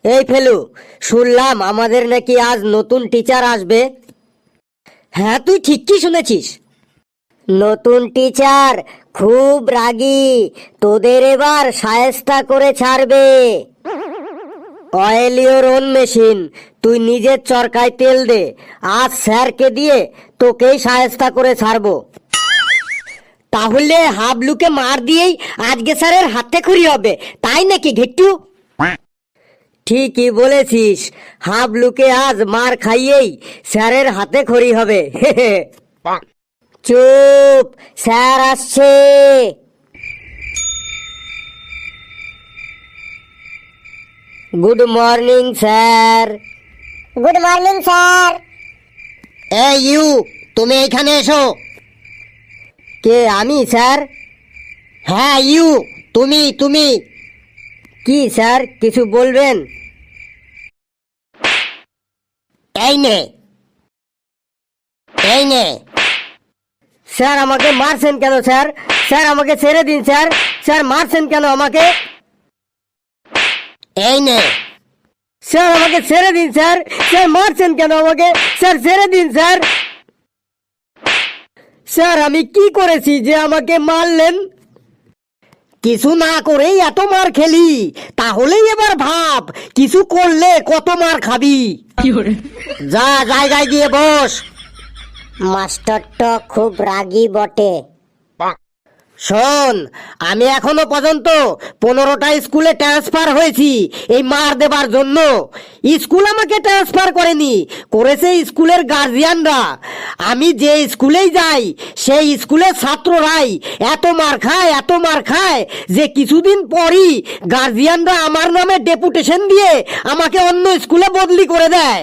এই ফেলু, শুনলাম আমাদের নাকি আজ নতুন টিচার আসবে। হ্যাঁ, তুই ঠিকই শুনেছিস। নতুন টিচার খুব রাগী, তোদের এবার শায়েস্তা করে ছাড়বে। অয়েল ইওর ওন মেশিন, তুই নিজের চরকায় তেল দে, আজ স্যারকে দিয়ে তোকেই শায়েস্তা করে ছাড়বো। তাহলে হাবলুকে মার দিয়েই আজকে স্যারের হাতে খড়ি হবে, তাই নাকি ঘেট্টু? ঠিকই বলেছিস, হাবলুকে আজ মার খাইয়েই স্যারের হাতে খড়ি হবে। চুপ, স্যার আসছে। Good morning sir. Good morning sir. এই ইউ, তুমি এখানে এসো। কে, আমি স্যার? হ্যাঁ ইউ, তুমি। কি স্যার, কিছু বলবেন? এই নে। স্যার আমাকে মারছেন কেন স্যার? স্যার আমাকে ছেড়ে দিন স্যার। স্যার মারছেন কেন আমাকে? এই নে। স্যার আমাকে ছেড়ে দিন স্যার। স্যার মারছেন কেন আমাকে? স্যার ছেড়ে দিন স্যার। স্যার আমি কি করেছি যে আমাকে মারলেন? কিছু না করেই এত মার খেলি, তাহলেই এবার ভাব কিছু করলে কত মার খাবি। যা, জায়গায় গিয়ে বস। মাস্টারটা খুব রাগী বটে। শোন, আমি এখনো পর্যন্ত 15টা স্কুলে ট্রান্সফার হয়েছি এই মার দেবার জন্য। স্কুল আমাকে ট্রান্সফার করেনি, করেছে স্কুলের গার্জিয়ানরা। আমি যে স্কুলেই যাই সেই স্কুলের ছাত্ররাই এত মার খায় যে কিছুদিন পরই গার্জিয়ানরা আমার নামে ডেপুটেশন দিয়ে আমাকে অন্য স্কুলে বদলি করে দেয়।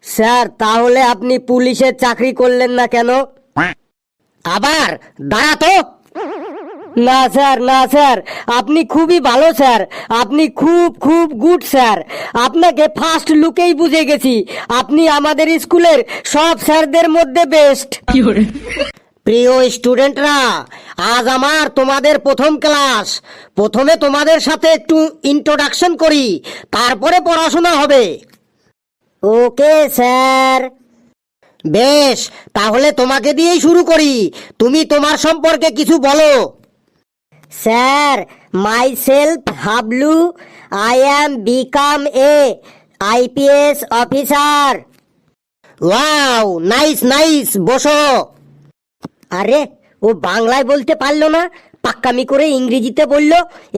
স্যার তাহলে আপনি পুলিশের চাকরি করলেন না কেন? আবার দাঁড়া তো। না স্যার, আপনি খুবই ভালো স্যার, আপনি খুব গুড স্যার। আপনাকে ফার্স্ট লুকেই বুঝে গেছি, আপনি আমাদের স্কুলের সব স্যারদের মধ্যে বেস্ট। প্রিয় স্টুডেন্টরা, আজ আমার তোমাদের প্রথম ক্লাস। প্রথমে তোমাদের সাথে একটু ইন্ট্রোডাকশন করি, তারপরে পড়াশোনা হবে। Okay sir. বেশ, তাহলে তোমাকে দিয়েই শুরু করি। তুমি তোমার সম্পর্কে কিছু বলো। Sir, my self Hablu, I am become a IPS officer. Wow, nice, বসো। আরে, ও বাংলায় বলতে পারলো না, পাক্কামি করে ইংরেজিতে বললো।